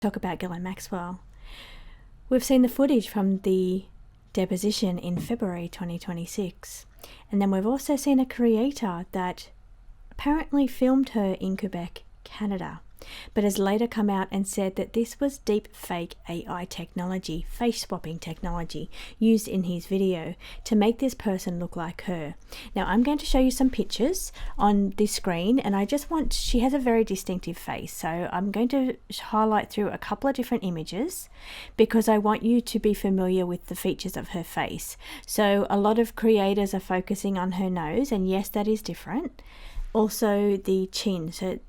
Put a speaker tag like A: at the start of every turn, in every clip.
A: talk about Ghislaine Maxwell. We've seen the footage from the deposition in February 2026, and then we've also seen a creator that apparently filmed her in Quebec, Canada, but has later come out and said that this was deep fake AI technology, face swapping technology used in his video to make this person look like her. Now I'm going to show you some pictures on this screen, and she has a very distinctive face, so I'm going to highlight through a couple of different images because I want you to be familiar with the features of her face. So a lot of creators are focusing on her nose, and yes, that is different. Also the chin, so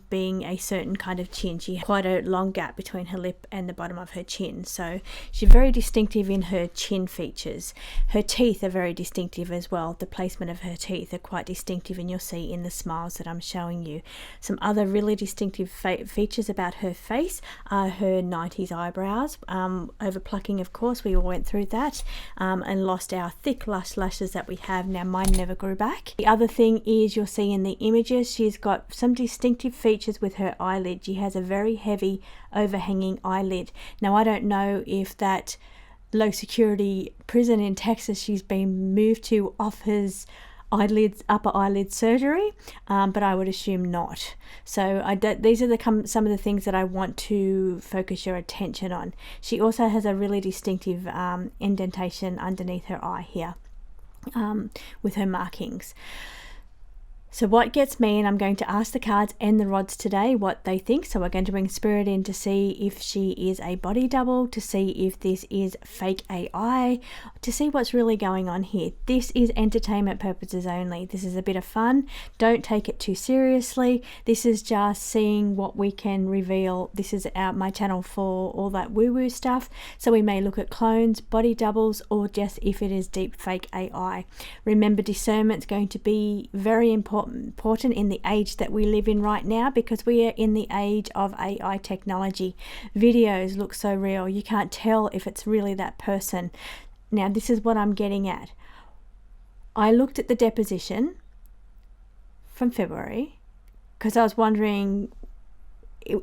A: being a certain kind of chin, she has quite a long gap between her lip and the bottom of her chin, so she's very distinctive in her chin features. Her teeth are very distinctive as well. The placement of her teeth are quite distinctive, and you'll see in the smiles that I'm showing you. Some other really distinctive features about her face are her 90s eyebrows, over plucking, of course, we all went through that, and lost our thick lush lashes that we have now. Mine never grew back. The other thing is, you'll see in the images, she's got some distinctive features with her eyelid. She has a very heavy overhanging eyelid. Now I don't know if that low security prison in Texas she's been moved to offers upper eyelid surgery, but I would assume not. So these are some of the things that I want to focus your attention on. She also has a really distinctive indentation underneath her eye here, with her markings. So what gets me, and I'm going to ask the cards and the rods today what they think. So we're going to bring Spirit in to see if she is a body double, to see if this is fake AI, to see what's really going on here. This is entertainment purposes only. This is a bit of fun. Don't take it too seriously. This is just seeing what we can reveal. This is my channel for all that woo-woo stuff. So we may look at clones, body doubles, or just if it is deep fake AI. Remember, discernment's going to be very important in the age that we live in right now, because we are in the age of AI technology. Videos look so real, you can't tell if it's really that person. Now this is what I'm getting at. I looked at the deposition from February because I was wondering,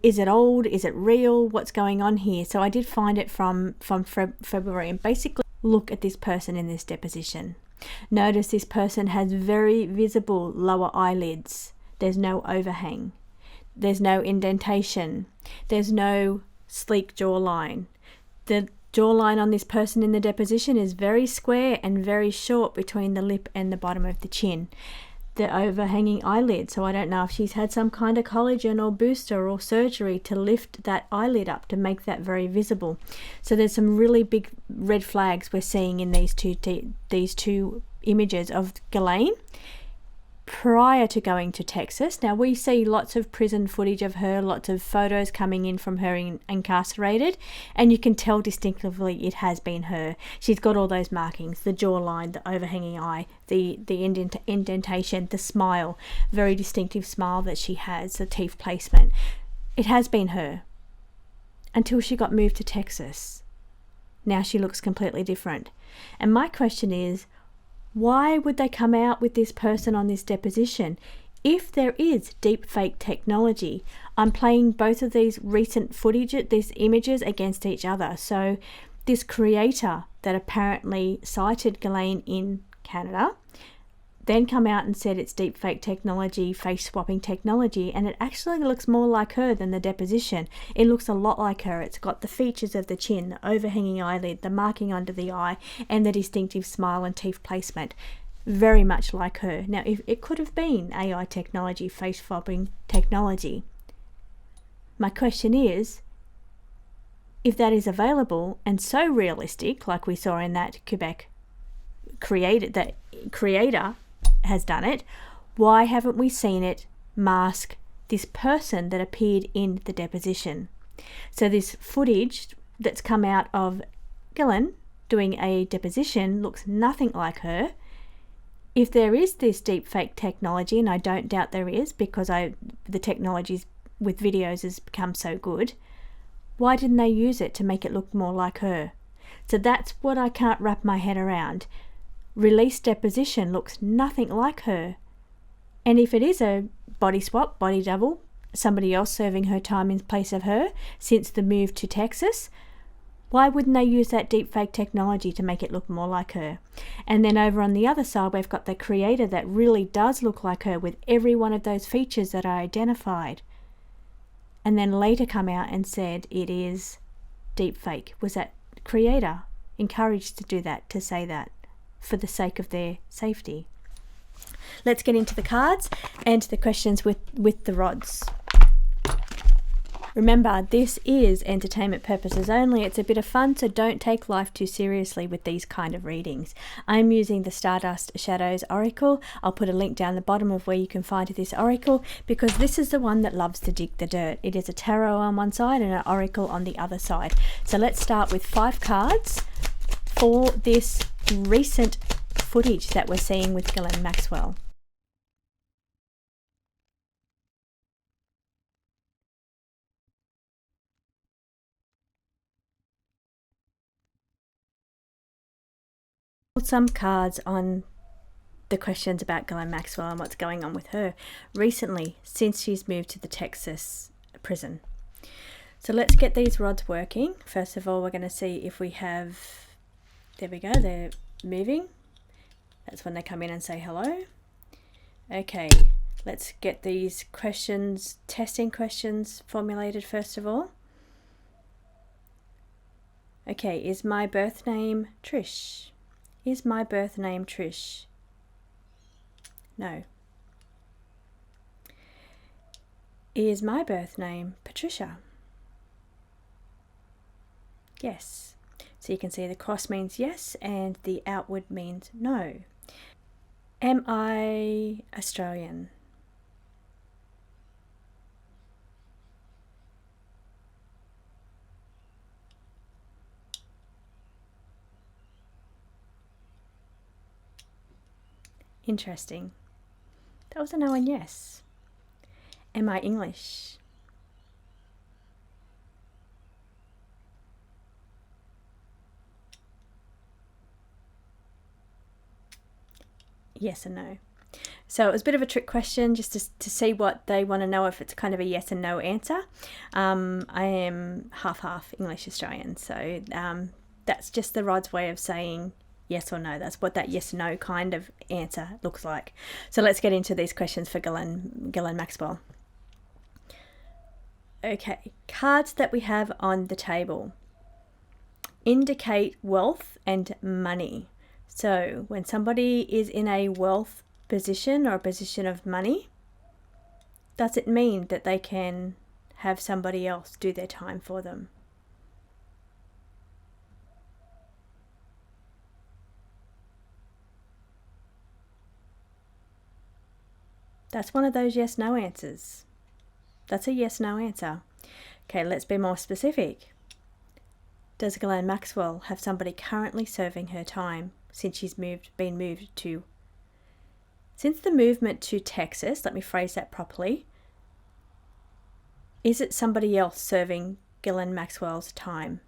A: is it old, is it real, what's going on here? So I did find it from February, and basically look at this person in this deposition. Notice this person has very visible lower eyelids. There's no overhang. There's no indentation. There's no sleek jawline. The jawline on this person in the deposition is very square and very short between the lip and the bottom of the chin. The overhanging eyelid, so I don't know if she's had some kind of collagen or booster or surgery to lift that eyelid up to make that very visible. So there's some really big red flags we're seeing in these two images of Ghislaine prior to going to Texas. Now we see lots of prison footage of her, lots of photos coming in from her incarcerated, and you can tell distinctively it has been her. She's got all those markings, the jawline, the overhanging eye, the indentation, the smile, very distinctive smile that she has, the teeth placement. It has been her until she got moved to Texas. Now she looks completely different. And my question is, why would they come out with this person on this deposition? If there is deep fake technology, I'm playing both of these recent footage, these images against each other. So this creator that apparently cited Ghislaine in Canada then come out and said it's deep fake technology, face swapping technology, and it actually looks more like her than the deposition. It looks a lot like her. It's got the features of the chin, the overhanging eyelid, the marking under the eye, and the distinctive smile and teeth placement. Very much like her. Now, if it could have been AI technology, face swapping technology. My question is, if that is available and so realistic, like we saw in that Quebec creator has done it, why haven't we seen it mask this person that appeared in the deposition? So this footage that's come out of Ghislaine doing a deposition looks nothing like her. If there is this deep fake technology, and I don't doubt there is, because the technologies with videos has become so good, why didn't they use it to make it look more like her? So that's what I can't wrap my head around. Released deposition looks nothing like her. And if it is a body swap, body double, somebody else serving her time in place of her since the move to Texas. Why wouldn't they use that deepfake technology to make it look more like her? And then over on the other side, we've got the creator that really does look like her with every one of those features that I identified. And then later come out and said it is deepfake. Was that creator encouraged to do that, to say that, for the sake of their safety? Let's get into the cards and the questions with the rods. Remember, this is entertainment purposes only. It's a bit of fun, so don't take life too seriously with these kind of readings. I'm using the Stardust Shadows Oracle. I'll put a link down the bottom of where you can find this oracle, because this is the one that loves to dig the dirt. It is a tarot on one side and an oracle on the other side. So let's start with 5 cards for this recent footage that we're seeing with Ghislaine Maxwell. Some cards on the questions about Ghislaine Maxwell and what's going on with her recently since she's moved to the Texas prison. So let's get these rods working. First of all, we're going to see if we have, there we go, they're moving. That's when they come in and say hello. Okay, let's get these questions, testing questions formulated first of all. Okay, is my birth name Trish? Is my birth name Trish? No. Is my birth name Patricia? Yes. So you can see the cross means yes and the outward means no. Am I Australian? Interesting. That was a no and yes. Am I English? Yes and no. So it was a bit of a trick question just to see what they want to know, if it's kind of a yes and no answer. I am half English Australian, so that's just the rod's way of saying yes or no. That's what that yes no kind of answer looks like. So let's get into these questions for Ghislaine Maxwell. Okay, cards that we have on the table indicate wealth and money. So when somebody is in a wealth position or a position of money, does it mean that they can have somebody else do their time for them? That's one of those yes-no answers. That's a yes-no answer. Okay, let's be more specific. Does Ghislaine Maxwell have somebody currently serving her time since she's been moved to? Since the movement to Texas, let me phrase that properly. Is it somebody else serving Ghislaine Maxwell's time?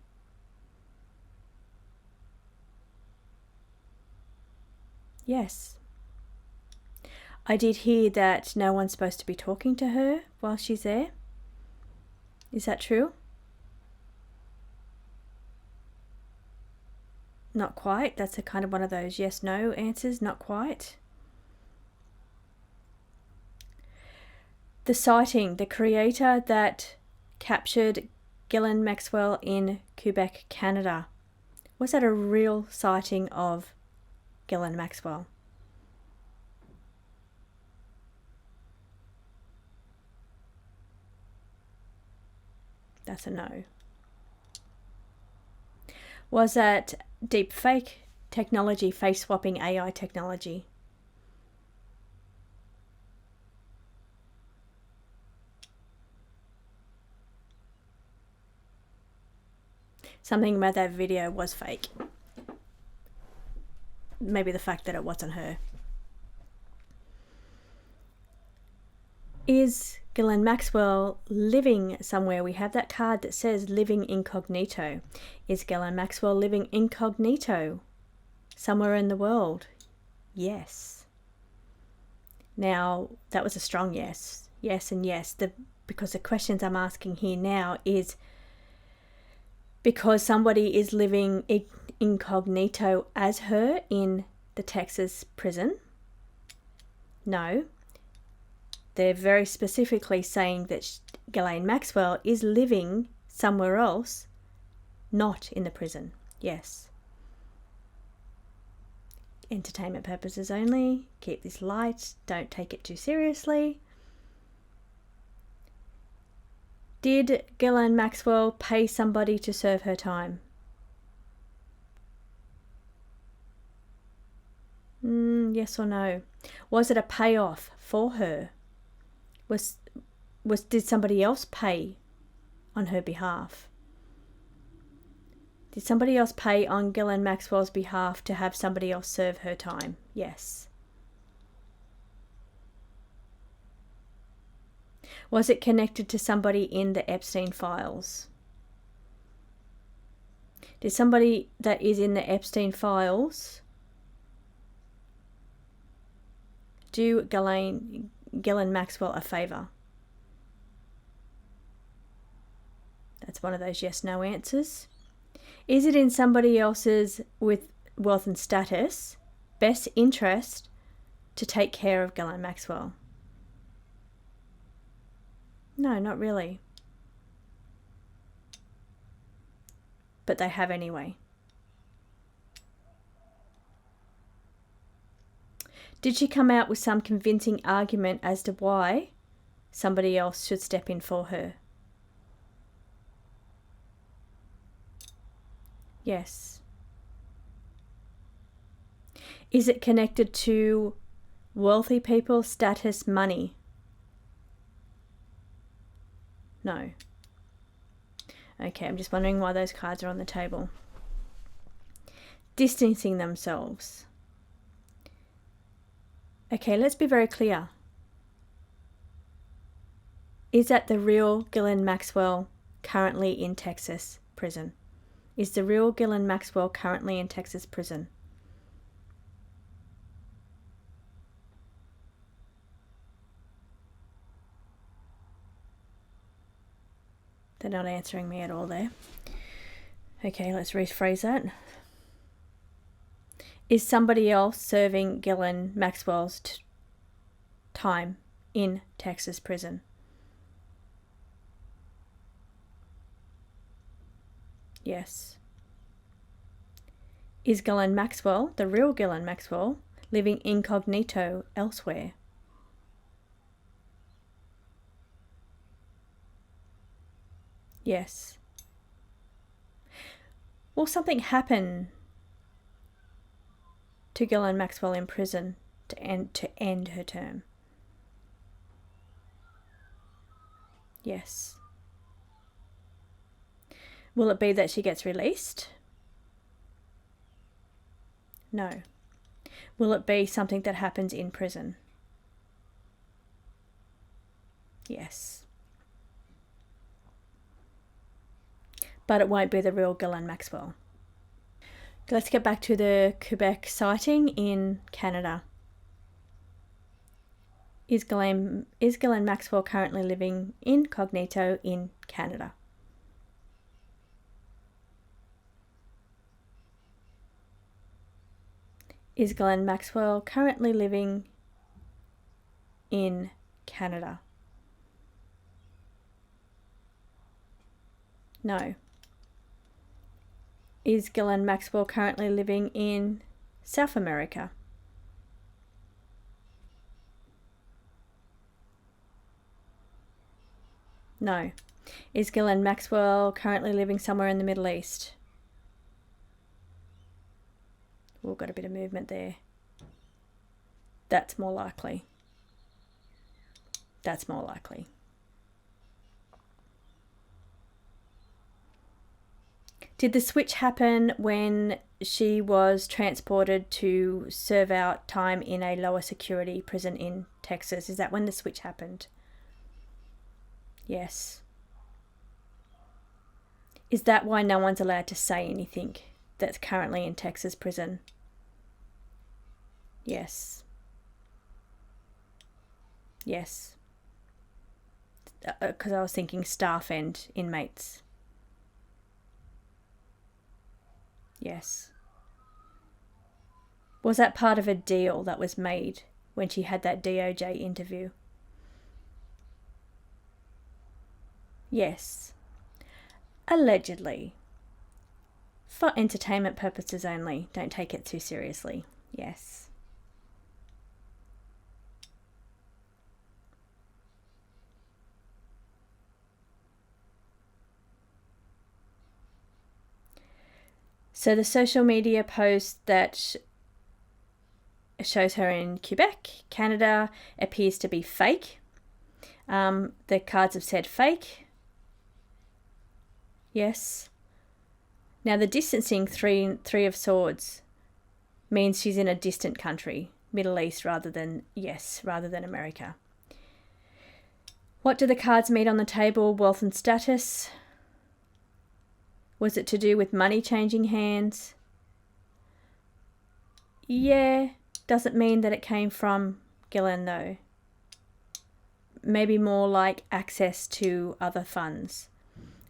A: Yes. I did hear that no one's supposed to be talking to her while she's there. Is that true? Not quite. That's a kind of one of those yes-no answers. Not quite. The sighting, the creator that captured Ghislaine Maxwell in Quebec, Canada. Was that a real sighting of Ghislaine Maxwell? That's a no. Was that deep fake technology, face swapping AI technology? Something about that video was fake. Maybe the fact that it wasn't her. Is Ghislaine Maxwell living somewhere? We have that card that says living incognito. Is Ghislaine Maxwell living incognito somewhere in the world? Yes. Now, that was a strong yes. Yes and yes. because the questions I'm asking here now is because somebody is living incognito as her in the Texas prison? No. They're very specifically saying that Ghislaine Maxwell is living somewhere else, not in the prison. Yes. Entertainment purposes only. Keep this light. Don't take it too seriously. Did Ghislaine Maxwell pay somebody to serve her time? Yes or no? Was it a payoff for her? Did somebody else pay on her behalf? Did somebody else pay on Ghislaine Maxwell's behalf to have somebody else serve her time? Yes. Was it connected to somebody in the Epstein files? Did somebody that is in the Epstein files do Ghislaine Maxwell a favour? That's one of those yes/no answers. Is it in somebody else's, with wealth and status, best interest to take care of Ghislaine Maxwell? No, not really. But they have anyway. Did she come out with some convincing argument as to why somebody else should step in for her? Yes. Is it connected to wealthy people, status, money? No. Okay, I'm just wondering why those cards are on the table. Distancing themselves. Okay, let's be very clear. Is that the real Ghislaine Maxwell currently in Texas prison? Is the real Ghislaine Maxwell currently in Texas prison? They're not answering me at all there. Okay, let's rephrase that. Is somebody else serving Ghislaine Maxwell's time in Texas prison? Yes. Is Ghislaine Maxwell, the real Ghislaine Maxwell, living incognito elsewhere? Yes. Will something happen to Ghislaine Maxwell in prison to end her term? Yes. Will it be that she gets released? No. Will it be something that happens in prison? Yes. But it won't be the real Ghislaine Maxwell. Let's get back to the Quebec sighting in Canada. Is Ghislaine Maxwell currently living incognito in Canada? Is Ghislaine Maxwell currently living in Canada? No. Is Ghislaine Maxwell currently living in South America? No. Is Ghislaine Maxwell currently living somewhere in the Middle East? We've got a bit of movement there. That's more likely. That's more likely. Did the switch happen when she was transported to serve out time in a lower security prison in Texas? Is that when the switch happened? Yes. Is that why no one's allowed to say anything that's currently in Texas prison? Yes. Yes. because I was thinking staff and inmates. Yes. Was that part of a deal that was made when she had that DOJ interview? Yes. Allegedly. For entertainment purposes only. Don't take it too seriously. Yes. So the social media post that shows her in Quebec, Canada, appears to be fake. The cards have said fake. Yes. Now the distancing three of swords means she's in a distant country, Middle East rather than America. What do the cards mean on the table? Wealth and status. Was it to do with money changing hands? Yeah, doesn't mean that it came from Ghislaine though. Maybe more like access to other funds.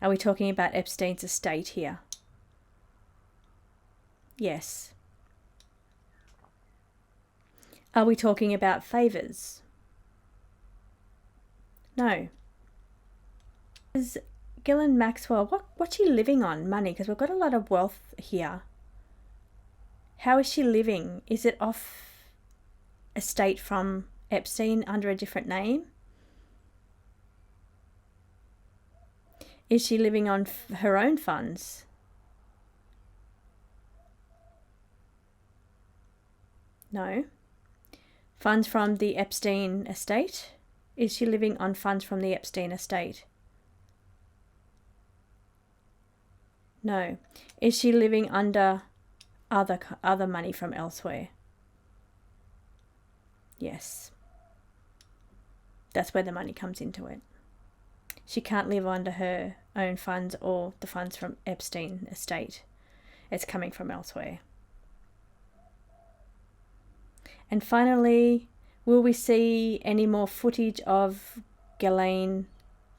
A: Are we talking about Epstein's estate here? Yes. Are we talking about favours? No. Is Ghislaine Maxwell, what's she living on? Money, because we've got a lot of wealth here. How is she living? Is it off estate from Epstein under a different name? Is she living on her own funds? No. Funds from the Epstein estate? Is she living on funds from the Epstein estate? No. Is she living under other money from elsewhere? Yes. That's where the money comes into it. She can't live under her own funds or the funds from Epstein estate. It's coming from elsewhere. And finally, will we see any more footage of Ghislaine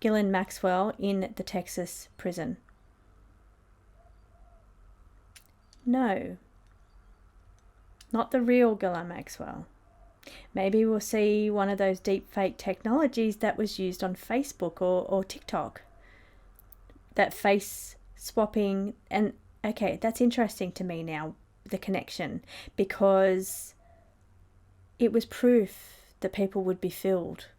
A: Maxwell in the Texas prison? No. Not the real Ghislaine Maxwell. Maybe we'll see one of those deep fake technologies that was used on Facebook or TikTok. That face swapping. And okay, that's interesting to me now, the connection, because it was proof that people would be fooled.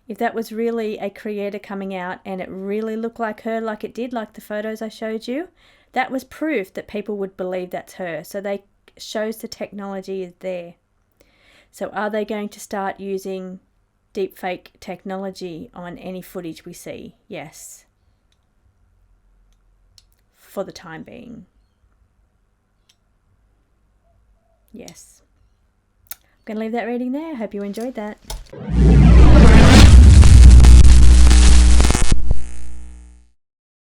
A: If that was really a creator coming out and it really looked like her, like it did, like the photos I showed you, that was proof that people would believe that's her. So they shows the technology is there. So are they going to start using deepfake technology on any footage we see? Yes. For the time being. Yes. I'm going to leave that reading there. I hope you enjoyed that.